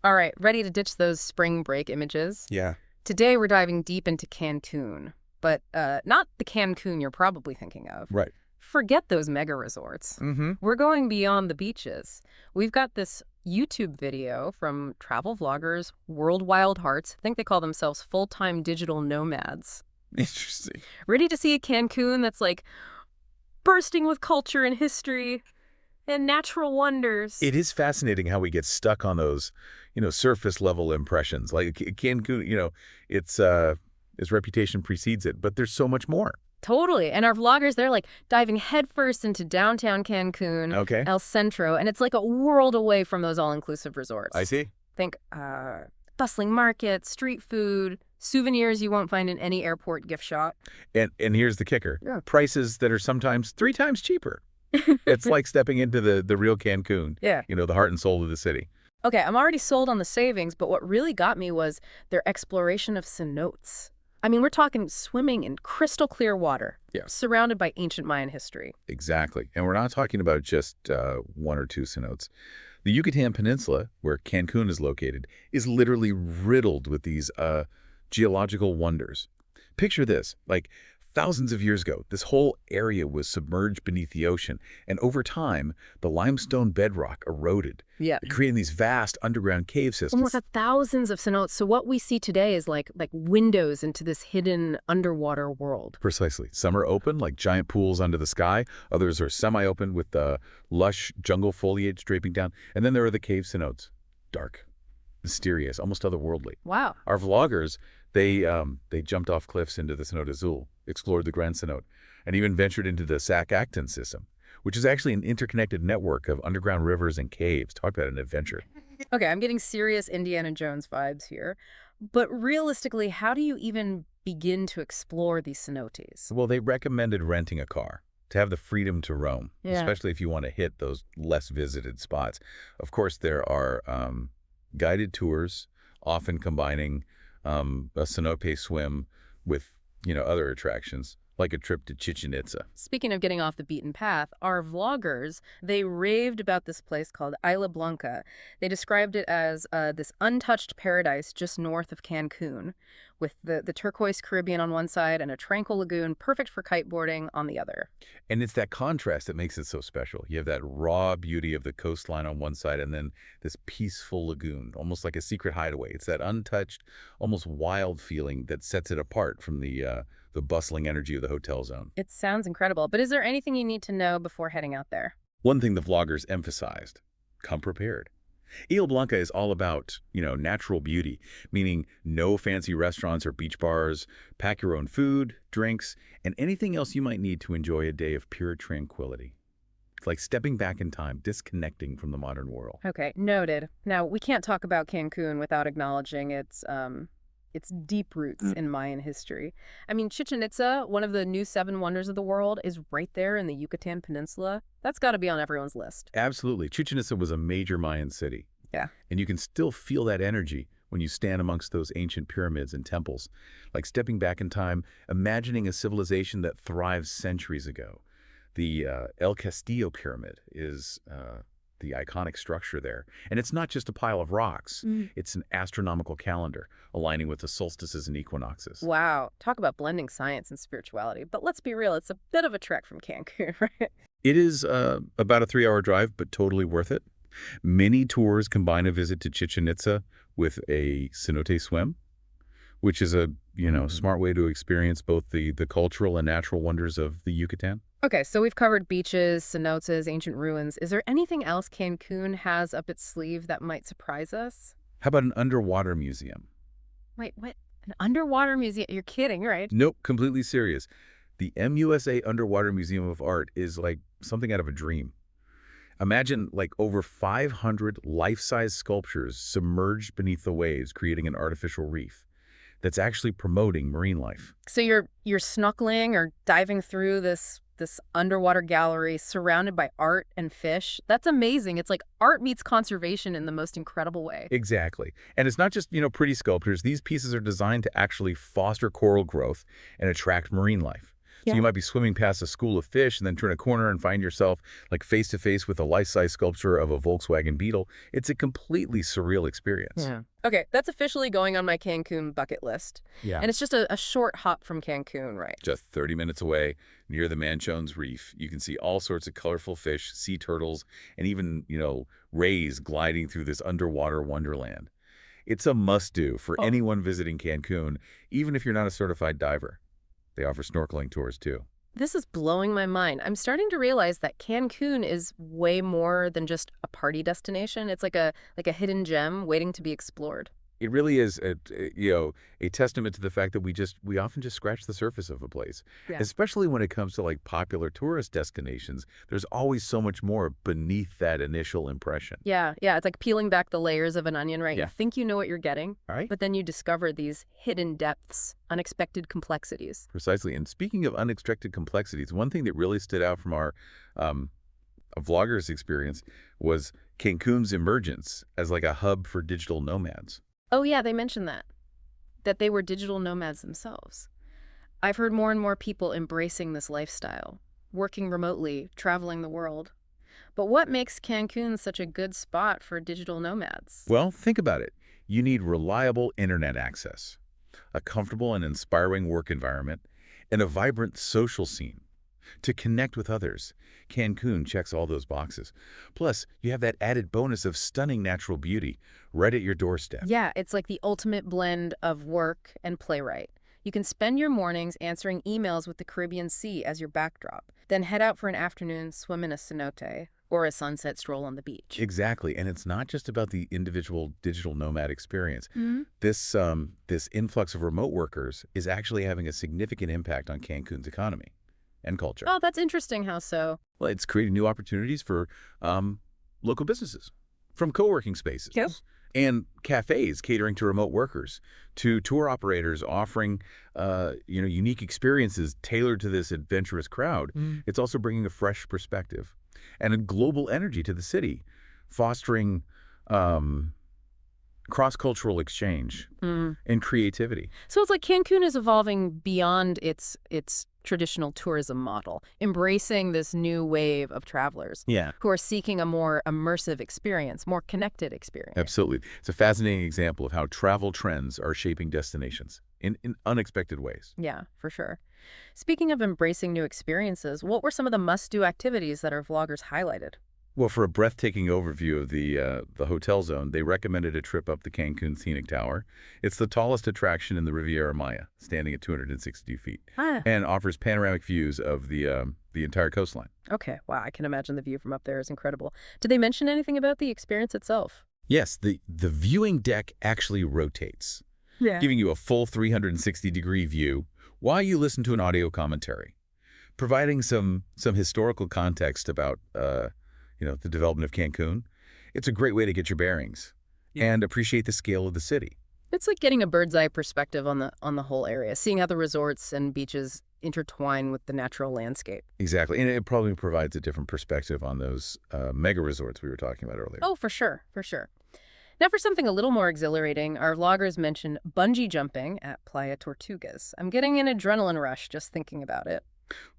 All right, ready to ditch those spring break images? Yeah. Today we're diving deep into Cancun, but not the Cancun you're probably thinking of. Right. Forget those mega resorts. Mm-hmm. We're going beyond the beaches. We've got this YouTube video from travel vloggers, World Wild Hearts. I think they call themselves full-time digital nomads. Interesting. Ready to see a Cancun that's like bursting with culture and history and natural wonders. It is fascinating how we get stuck on those, surface level impressions. Like Cancun, its reputation precedes it, but there's so much more. Totally. And our vloggers, they're like diving headfirst into downtown Cancun, Okay. El Centro, and it's like a world away from those all-inclusive I resorts. see. Think bustling markets, street food, souvenirs you won't find in any airport gift shop. And here's the kicker. Yeah. Prices that are sometimes 3 times cheaper. It's like stepping into the real Cancun, Yeah. the heart and soul of the city. Okay, I'm already sold on the savings, but what really got me was their exploration of cenotes. I mean, we're talking swimming in crystal clear water, Yeah. surrounded by ancient Mayan history. Exactly. And we're not talking about just one or two cenotes. The Yucatan Peninsula, where Cancun is located, is literally riddled with these geological wonders. Picture this, like thousands of years ago, this whole area was submerged beneath the ocean, and over time, the limestone bedrock eroded, Yeah. creating these vast underground cave systems. Almost thousands of cenotes. So what we see today is like windows into this hidden underwater world. Precisely. Some are open, like giant pools under the sky. Others are semi-open with lush jungle foliage draping down. And then there are the cave cenotes. Dark, mysterious, almost otherworldly. Wow. Our vloggers, they jumped off cliffs into the Cenote Azul, explored the Grand Cenote, and even ventured into the Sac-Acton system, which is actually an interconnected network of underground rivers and caves. Talk about an adventure. Okay, I'm getting serious Indiana Jones vibes here. But realistically, how do you even begin to explore these cenotes? Well, they recommended renting a car to have the freedom to roam, Yeah. especially if you want to hit those less visited spots. Of course, there are guided tours, often combining a cenote swim with, other attractions, like a trip to Chichen Itza. Speaking of getting off the beaten path, our vloggers, they raved about this place called Isla Blanca. They described it as this untouched paradise just north of Cancun, with the turquoise Caribbean on one side and a tranquil lagoon perfect for kiteboarding on the other. And it's that contrast that makes it so special. You have that raw beauty of the coastline on one side and then this peaceful lagoon, almost like a secret hideaway. It's that untouched, almost wild feeling that sets it apart from the bustling energy of the hotel zone. It sounds incredible, but is there anything you need to know before heading out there? One thing the vloggers emphasized, come prepared. Isla Blanca is all about, natural beauty, meaning no fancy restaurants or beach bars. Pack your own food, drinks, and anything else you might need to enjoy a day of pure tranquility. It's like stepping back in time, disconnecting from the modern world. Okay, noted. Now, we can't talk about Cancun without acknowledging its deep roots in Mayan history. I mean, Chichen Itza, one of the new seven wonders of the world, is right there in the Yucatan Peninsula. That's got to be on everyone's list. Absolutely. Chichen Itza was a major Mayan city. Yeah. And you can still feel that energy when you stand amongst those ancient pyramids and temples. Like stepping back in time, imagining a civilization that thrived centuries ago. The El Castillo Pyramid is the iconic structure there. And it's not just a pile of rocks. It's an astronomical calendar aligning with the solstices and equinoxes. Wow. Talk about blending science and spirituality. But let's be real, it's a bit of a trek from Cancun, right? It is about a 3-hour drive, but totally worth it. Many tours combine a visit to Chichen Itza with a cenote swim, which is a smart way to experience both the cultural and natural wonders of the Yucatan. Okay, so we've covered beaches, cenotes, ancient ruins. Is there anything else Cancun has up its sleeve that might surprise us? How about an underwater museum? Wait, what? An underwater museum? You're kidding, right? Nope, completely serious. The MUSA Underwater Museum of Art is like something out of a dream. Imagine like over 500 life-size sculptures submerged beneath the waves, creating an artificial reef that's actually promoting marine life. So you're snorkeling or diving through this underwater gallery surrounded by art and fish. That's amazing. It's like art meets conservation in the most incredible way. Exactly. And it's not just, pretty sculptures. These pieces are designed to actually foster coral growth and attract marine life. So you Yeah. might be swimming past a school of fish and then turn a corner and find yourself like face to face with a life-size sculpture of a Volkswagen Beetle. It's a completely surreal experience. Yeah. Okay, that's officially going on my Cancun bucket list. Yeah. And it's just a short hop from Cancun, right? Just 30 minutes away, near the Manchones Reef, you can see all sorts of colorful fish, sea turtles, and even, rays gliding through this underwater wonderland. It's a must-do for Oh, anyone visiting Cancun, even if you're not a certified diver. They offer snorkeling tours, too. this is blowing my mind. I'm starting to realize that Cancun is way more than just a party destination. It's like a hidden gem waiting to be explored. It really is a testament to the fact that we often just scratch the surface of a place, Yeah. especially when it comes to like popular tourist destinations. There's always so much more beneath that initial impression. Yeah, yeah, it's like peeling back the layers of an onion, right? You Yeah. think you know what you're getting, All right. but then you discover these hidden depths, unexpected complexities. Precisely. And speaking of unexpected complexities, one thing that really stood out from our a vlogger's experience was Cancun's emergence as like a hub for digital nomads. Oh yeah, they mentioned that they were digital nomads themselves. I've heard more and more people embracing this lifestyle, working remotely, traveling the world. But what makes Cancun such a good spot for digital nomads? Well, think about it. You need reliable internet access, a comfortable and inspiring work environment, and a vibrant social scene to connect with others. Cancun checks all those boxes. Plus, you have that added bonus of stunning natural beauty right at your doorstep. Yeah, it's like the ultimate blend of work and playwright. You can spend your mornings answering emails with the Caribbean Sea as your backdrop, then head out for an afternoon swim in a cenote or a sunset stroll on the beach. Exactly, and it's not just about the individual digital nomad experience. Mhm. This influx of remote workers is actually having a significant impact on Cancun's economy and culture. Oh, that's interesting. How so? Well, it's creating new opportunities for local businesses, from co-working spaces Yep. and cafes catering to remote workers, to tour operators offering unique experiences tailored to this adventurous crowd. Mm. It's also bringing a fresh perspective and a global energy to the city, fostering um, cross-cultural exchange Mm. and creativity. So it's like Cancun is evolving beyond its traditional tourism model, embracing this new wave of travelers Yeah. who are seeking a more immersive experience, more connected experience. Absolutely. It's a fascinating example of how travel trends are shaping destinations in unexpected ways. Yeah, for sure. Speaking of embracing new experiences, what were some of the must-do activities that our vloggers highlighted? Well, for a breathtaking overview of the hotel zone, they recommended a trip up the Cancun Scenic Tower. It's the tallest attraction in the Riviera Maya, standing at 260 feet, Ah, and offers panoramic views of the entire coastline. okay. Wow, I can imagine the view from up there is incredible. Did they mention anything about the experience itself? Yes, the viewing deck actually rotates, Yeah. giving you a full 360-degree view while you listen to an audio commentary, providing some historical context about the development of Cancun. It's a great way to get your bearings and appreciate the scale of the city. It's like getting a bird's eye perspective on the whole area, seeing how the resorts and beaches intertwine with the natural landscape. Exactly, and it probably provides a different perspective on those mega resorts we were talking about earlier. Oh, for sure, for sure. Now, for something a little more exhilarating, our vloggers mentioned bungee jumping at Playa Tortugas. I'm getting an adrenaline rush just thinking about it.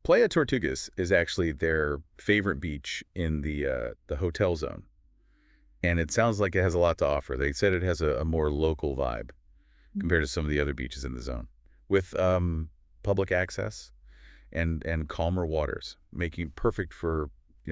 Playa Tortugas is actually their favorite beach in the hotel zone, and it sounds like it has a lot to offer. They said it has a more local vibe compared to some of the other beaches in the zone, with public access and calmer waters, making it perfect for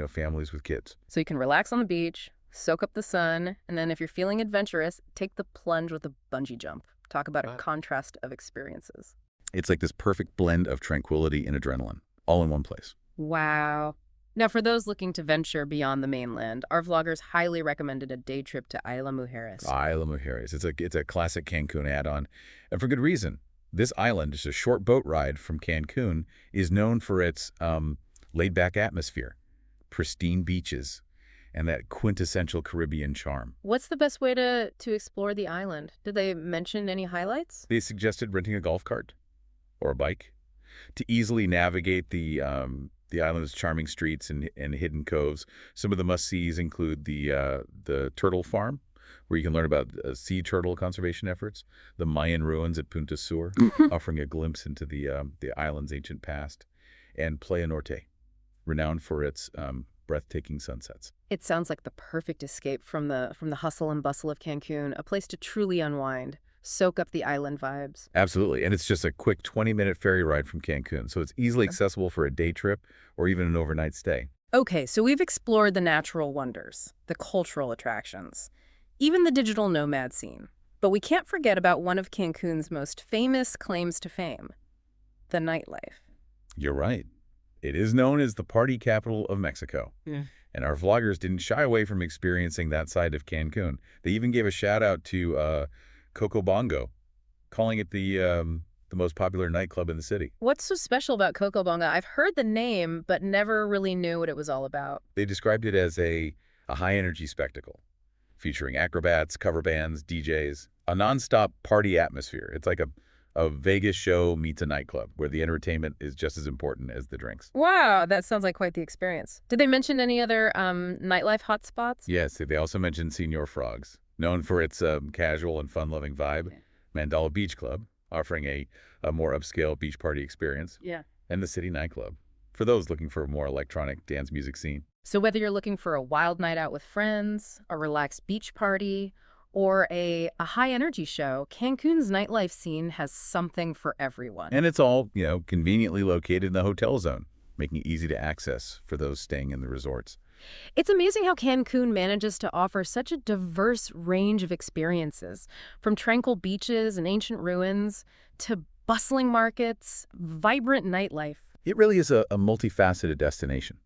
families with kids. So you can relax on the beach, soak up the sun, and then if you're feeling adventurous, take the plunge with a bungee jump. Talk about a contrast of experiences. It's like this perfect blend of tranquility and adrenaline, all in one place. Wow. Now, for those looking to venture beyond the mainland, our vloggers highly recommended a day trip to Isla Mujeres. Isla Mujeres. It's a classic Cancun add-on, and for good reason. This island, just a short boat ride from Cancun, is known for its laid-back atmosphere, pristine beaches, and that quintessential Caribbean charm. What's the best way to explore the island? Did they mention any highlights? They suggested renting a golf cart or a bike to easily navigate the island's charming streets and hidden coves. Some of the must-sees include the turtle farm, where you can learn about sea turtle conservation efforts, the Mayan ruins at Punta Sur, offering a glimpse into the island's ancient past, and Playa Norte, renowned for its breathtaking sunsets. It sounds like the perfect escape from the hustle and bustle of Cancun, a place to truly unwind, soak up the island vibes. Absolutely. And it's just a quick 20-minute ferry ride from Cancun, so it's easily accessible for a day trip or even an overnight stay. Okay, so we've explored the natural wonders, the cultural attractions, even the digital nomad scene. But we can't forget about one of Cancun's most famous claims to fame, the nightlife. You're right. It is known as the party capital of Mexico. Yeah. And our vloggers didn't shy away from experiencing that side of Cancun. They even gave a shout out to Coco Bongo, calling it the most popular nightclub in the city. What's so special about Coco Bonga? I've heard the name, but never really knew what it was all about. They described it as a high-energy spectacle, featuring acrobats, cover bands, DJs, a nonstop party atmosphere. It's like a Vegas show meets a nightclub, where the entertainment is just as important as the drinks. Wow, that sounds like quite the experience. Did they mention any other nightlife hotspots? Yes, they also mentioned Señor Frogs, known for its casual and fun-loving vibe. Yeah. Mandala Beach Club, offering a more upscale beach party experience. Yeah. And the City Nightclub, for those looking for a more electronic dance music scene. So whether you're looking for a wild night out with friends, a relaxed beach party, or a high-energy show, Cancun's nightlife scene has something for everyone. And it's all, conveniently located in the hotel zone, making it easy to access for those staying in the resorts. It's amazing how Cancun manages to offer such a diverse range of experiences, from tranquil beaches and ancient ruins to bustling markets, vibrant nightlife. It really is a multifaceted destination,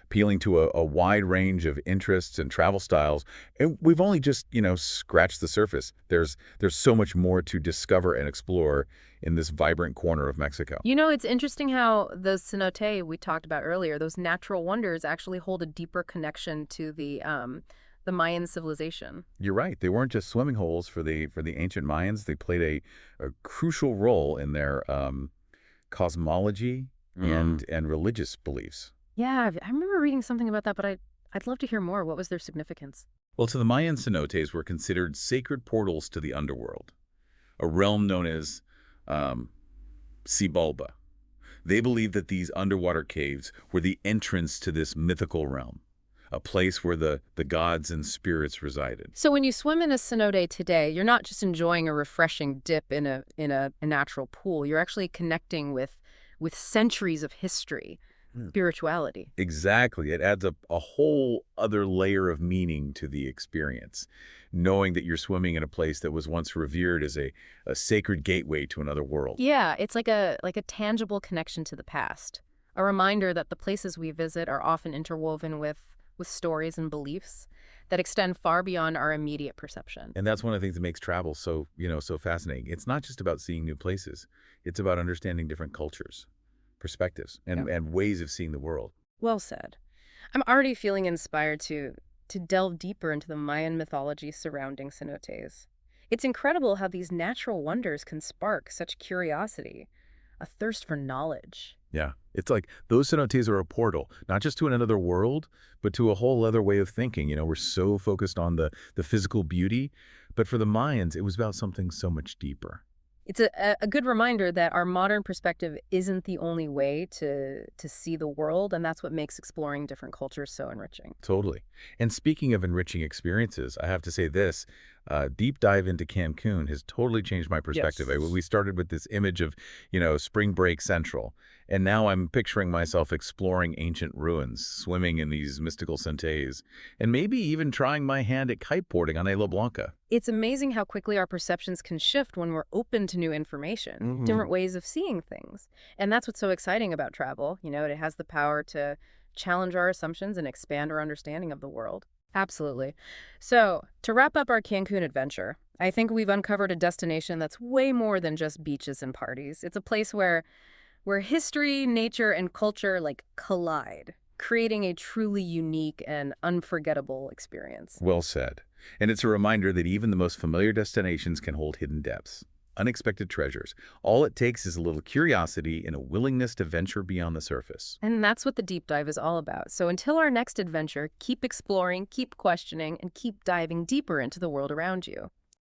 appealing to a wide range of interests and travel styles. And we've only just, scratched the surface. There's so much more to discover and explore in this vibrant corner of Mexico. You know, it's interesting how those cenotes we talked about earlier, those natural wonders actually hold a deeper connection to the Mayan civilization. You're right. They weren't just swimming holes for the ancient Mayans. They played a crucial role in their cosmology and religious beliefs. Yeah, I remember reading something about that, but I'd love to hear more. What was their significance? Well, to the Mayan, cenotes were considered sacred portals to the underworld, a realm known as Xibalba. They believed that these underwater caves were the entrance to this mythical realm, a place where the gods and spirits resided. So when you swim in a cenote today, you're not just enjoying a refreshing dip in a natural pool. You're actually connecting with centuries of history, spirituality. Exactly. It adds up a whole other layer of meaning to the experience, knowing that you're swimming in a place that was once revered as a sacred gateway to another world. Yeah, it's like a tangible connection to the past, a reminder that the places we visit are often interwoven with stories and beliefs that extend far beyond our immediate perception. And that's one of the things that makes travel so fascinating. It's not just about seeing new places. It's about understanding different cultures, perspectives, and ways of seeing the world. Well said. I'm already feeling inspired to delve deeper into the Mayan mythology surrounding cenotes. It's incredible how these natural wonders can spark such curiosity, a thirst for knowledge. Yeah, it's like those cenotes are a portal, not just to another world, but to a whole other way of thinking. We're so focused on the physical beauty, but for the Mayans, it was about something so much deeper. It's a good reminder that our modern perspective isn't the only way to see the world, and that's what makes exploring different cultures so enriching. Totally. And speaking of enriching experiences, I have to say this, deep dive into Cancun has totally changed my perspective. Yes. We started with this image of, spring break central, and now I'm picturing myself exploring ancient ruins, swimming in these mystical sentes, and maybe even trying my hand at kiteboarding on Isla Blanca. It's amazing how quickly our perceptions can shift when we're open to new information, different ways of seeing things. And that's what's so exciting about travel. It has the power to challenge our assumptions and expand our understanding of the world. Absolutely. So, to wrap up our Cancun adventure, I think we've uncovered a destination that's way more than just beaches and parties. It's a place where history, nature, and culture collide, creating a truly unique and unforgettable experience. Well said. And it's a reminder that even the most familiar destinations can hold hidden depths, unexpected treasures. All it takes is a little curiosity and a willingness to venture beyond the surface. And that's what the deep dive is all about. So until our next adventure, keep exploring, keep questioning, and keep diving deeper into the world around you.